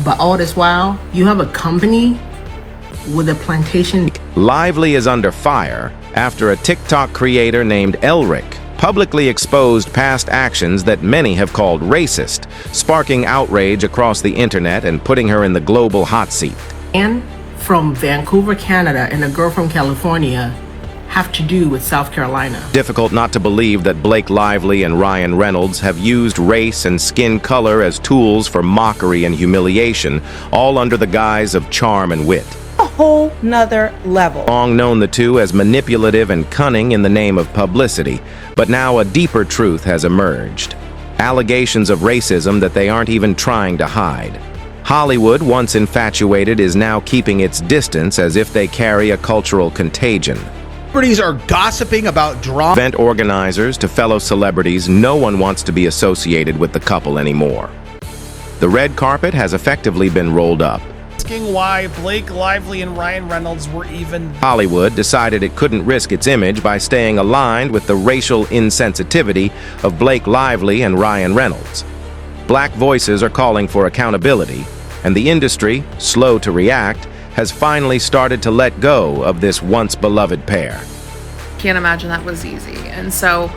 But all this while, you have a company with a plantation. Lively is under fire after a TikTok creator named Elric publicly exposed past actions that many have called racist, sparking outrage across the internet and putting her in the global hot seat. And from Vancouver, Canada, and a girl from California have to do with South Carolina. Difficult not to believe that Blake Lively and Ryan Reynolds have used race and skin color as tools for mockery and humiliation, all under the guise of charm and wit. A whole nother level. Long known the two as manipulative and cunning in the name of publicity, but now a deeper truth has emerged. Allegations of racism that they aren't even trying to hide. Hollywood, once infatuated, is now keeping its distance as if they carry a cultural contagion. Celebrities are gossiping about drama. Event organizers to fellow celebrities, no one wants to be associated with the couple anymore. The red carpet has effectively been rolled up. Asking why Blake Lively and Ryan Reynolds were even... Hollywood decided it couldn't risk its image by staying aligned with the racial insensitivity of Blake Lively and Ryan Reynolds. Black voices are calling for accountability, and the industry, slow to react, has finally started to let go of this once beloved pair. Can't imagine that was easy, and so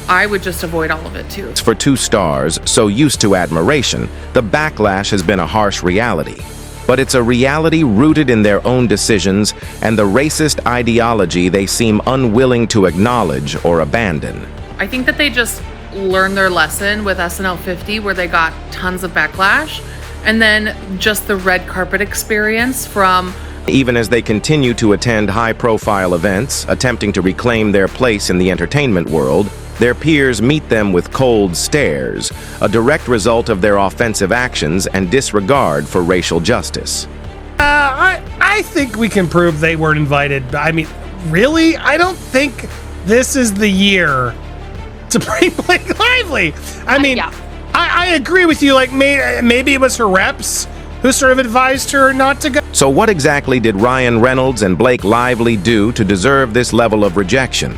I would just avoid all of it too. For two stars so used to admiration, the backlash has been a harsh reality. But it's a reality rooted in their own decisions and the racist ideology they seem unwilling to acknowledge or abandon. I think that they just learned their lesson with SNL 50, where they got tons of backlash, and then just the red carpet experience from... Even as they continue to attend high-profile events, attempting to reclaim their place in the entertainment world, their peers meet them with cold stares, a direct result of their offensive actions and disregard for racial justice. I think we can prove they weren't invited. I mean, really? I don't think this is the year to bring Blake Lively. I mean, yeah. I agree with you. Like, maybe it was her reps who sort of advised her not to go. So what exactly did Ryan Reynolds and Blake Lively do to deserve this level of rejection?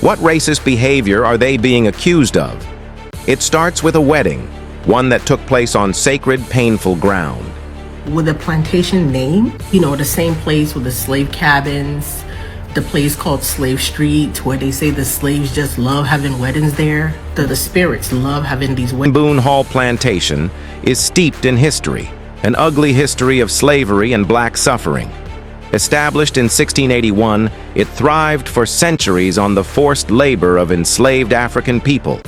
What racist behavior are they being accused of? It starts with a wedding, one that took place on sacred, painful ground. With a plantation name, you know, the same place with the slave cabins, the place called Slave Street, where they say the slaves just love having weddings there. The spirits love having these weddings. Bonet Hall Plantation is steeped in history, an ugly history of slavery and black suffering. Established in 1681, it thrived for centuries on the forced labor of enslaved African people.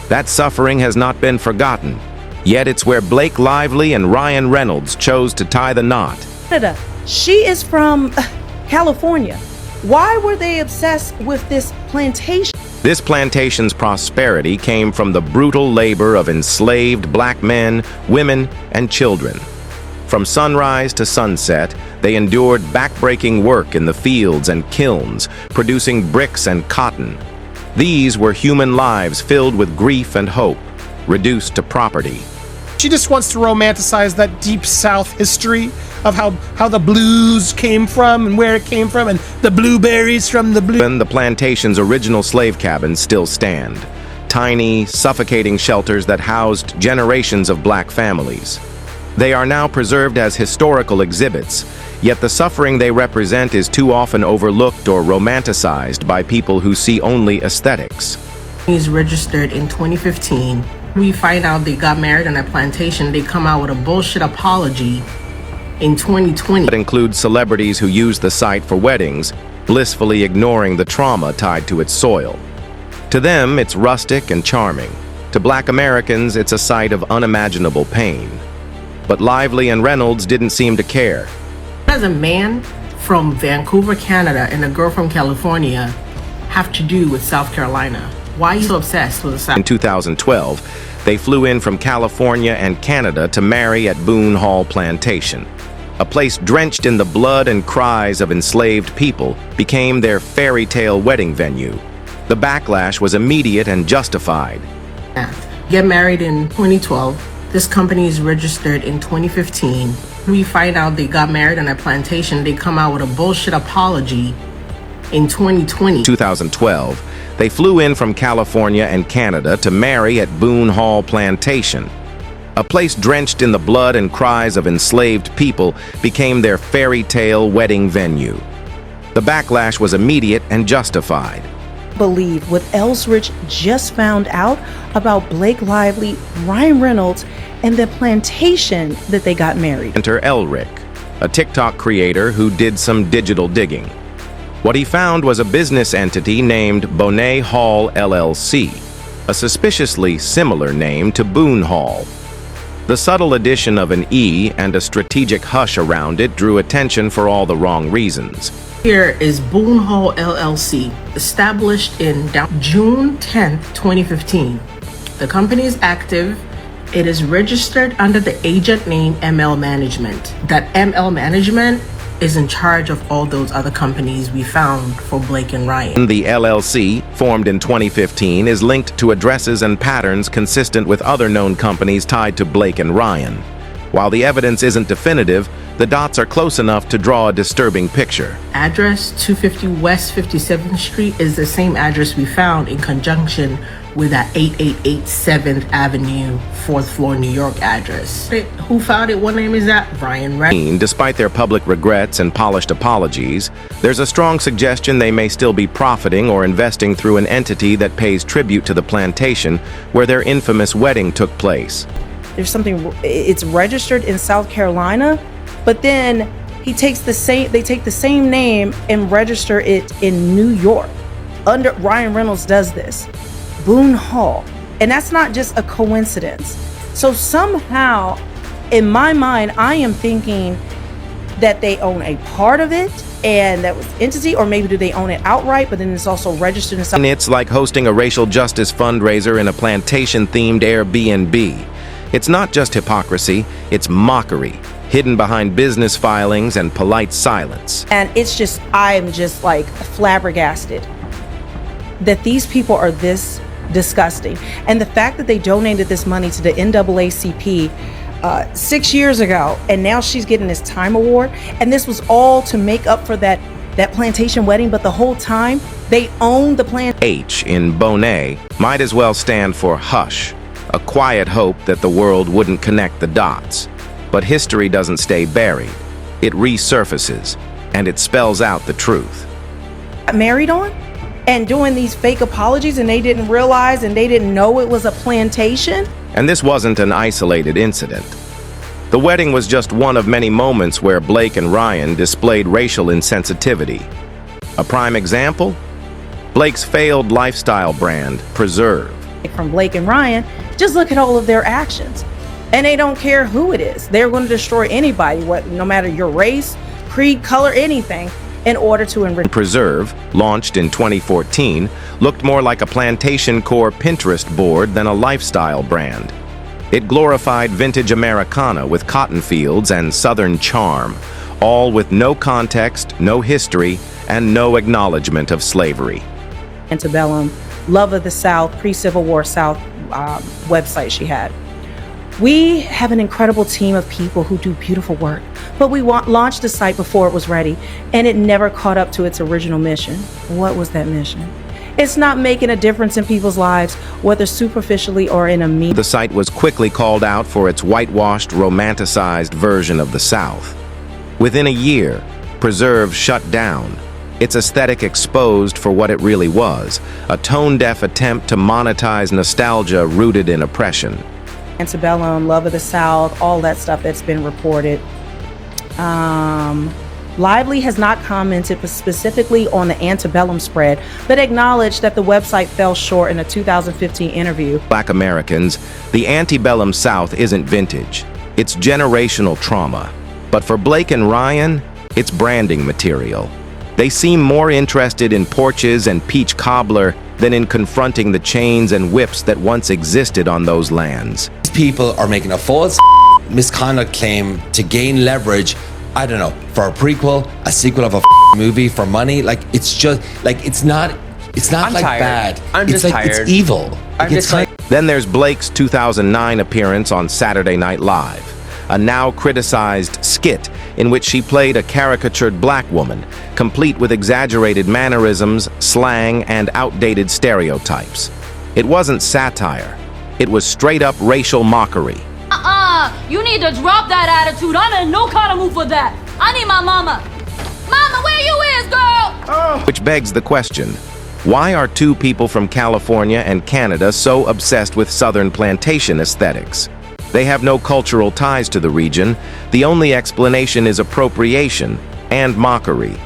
That suffering has not been forgotten, yet it's where Blake Lively and Ryan Reynolds chose to tie the knot. Canada. She is from California. Why were they obsessed with this plantation? This plantation's prosperity came from the brutal labor of enslaved black men, women, and children. From sunrise to sunset, they endured backbreaking work in the fields and kilns, producing bricks and cotton. These were human lives filled with grief and hope, reduced to property. She just wants to romanticize that deep South history of how the blues came from and where it came from, and the blueberries from the blue. The plantation's original slave cabins still stand. Tiny, suffocating shelters that housed generations of black families. They are now preserved as historical exhibits, yet the suffering they represent is too often overlooked or romanticized by people who see only aesthetics. He's registered in 2015. We find out they got married on a plantation. They come out with a bullshit apology in 2020. That includes celebrities who use the site for weddings, blissfully ignoring the trauma tied to its soil. To them, it's rustic and charming. To Black Americans, it's a site of unimaginable pain. But Lively and Reynolds didn't seem to care. As a man from Vancouver, Canada, and a girl from California have to do with South Carolina? Why are you so obsessed with the South? In 2012, they flew in from California and Canada to marry at Bonet Hall Plantation. A place drenched in the blood and cries of enslaved people became their fairy tale wedding venue. The backlash was immediate and justified. Get married in 2012. This company is registered in 2015. We find out they got married on a plantation. They come out with a bullshit apology in 2020. 2012, they flew in from California and Canada to marry at Bonet Hall Plantation. A place drenched in the blood and cries of enslaved people became their fairy tale wedding venue. The backlash was immediate and justified. Believe what Ellsrich just found out about Blake Lively, Ryan Reynolds, and the plantation that they got married. Enter Elric, a TikTok creator who did some digital digging. What he found was a business entity named Bonet Hall LLC, a suspiciously similar name to Boone Hall. The subtle addition of an E and a strategic hush around it drew attention for all the wrong reasons. Here is Boone Hall LLC, established in June 10th, 2015. The company is active. It is registered under the agent name ML Management. That ML Management is in charge of all those other companies we found for Blake and Ryan. The LLC, formed in 2015, is linked to addresses and patterns consistent with other known companies tied to Blake and Ryan. While the evidence isn't definitive, the dots are close enough to draw a disturbing picture. Address 250 West 57th Street is the same address we found in conjunction with that 888 7th Avenue, 4th floor, New York address. Who found it? What name is that? Ryan Reynolds. Despite their public regrets and polished apologies, there's a strong suggestion they may still be profiting or investing through an entity that pays tribute to the plantation where their infamous wedding took place. There's something, it's registered in South Carolina, but then they take the same name and register it in New York. Ryan Reynolds does this. Boone Hall. And that's not just a coincidence. So somehow, in my mind, I am thinking that they own a part of it and that was entity, or maybe do they own it outright, but then it's also registered in South. It's like hosting a racial justice fundraiser in a plantation-themed Airbnb. It's not just hypocrisy, it's mockery, hidden behind business filings and polite silence. And it's just, I'm just like flabbergasted that these people are this disgusting. And the fact that they donated this money to the NAACP 6 years ago, and now she's getting this Time Award, and this was all to make up for that plantation wedding, but the whole time they own the plant. H in Bonet might as well stand for hush, a quiet hope that the world wouldn't connect the dots. But history doesn't stay buried. It resurfaces, and it spells out the truth. Married on and doing these fake apologies, and they didn't realize and they didn't know it was a plantation. And this wasn't an isolated incident. The wedding was just one of many moments where Blake and Ryan displayed racial insensitivity. A prime example? Blake's failed lifestyle brand, Preserve. From Blake and Ryan, just look at all of their actions. And they don't care who it is. They're going to destroy anybody, no matter your race, creed, color, anything, in order to enrich. Preserve, launched in 2014, looked more like a plantation core Pinterest board than a lifestyle brand. It glorified vintage Americana with cotton fields and Southern charm, all with no context, no history, and no acknowledgement of slavery. Antebellum, Love of the South, pre-Civil War South website she had. We have an incredible team of people who do beautiful work, but we launched the site before it was ready, and it never caught up to its original mission. What was that mission? It's not making a difference in people's lives, whether superficially or in a mean. The site was quickly called out for its whitewashed, romanticized version of the South. Within a year, Preserve shut down, its aesthetic exposed for what it really was, a tone-deaf attempt to monetize nostalgia rooted in oppression. Antebellum, Love of the South, all that stuff that's been reported. Lively has not commented specifically on the Antebellum spread, but acknowledged that the website fell short in a 2015 interview. Black Americans, the antebellum South isn't vintage. It's generational trauma. But for Blake and Ryan, it's branding material. They seem more interested in porches and peach cobbler than in confronting the chains and whips that once existed on those lands. People are making a false misconduct claim to gain leverage, I don't know, for a prequel, a sequel of a movie for money. Like, it's just like, it's not I'm like tired. bad. I'm it's just like tired. It's evil. I'm just like, Then there's Blake's 2009 appearance on Saturday Night Live, a now criticized skit in which she played a caricatured black woman, complete with exaggerated mannerisms, slang, and outdated stereotypes. It wasn't satire. It was straight-up racial mockery. You need to drop that attitude. I'm in no kind of mood for that. I need my mama. Mama, where you is, girl? Which begs the question, why are two people from California and Canada so obsessed with Southern plantation aesthetics? They have no cultural ties to the region. The only explanation is appropriation and mockery.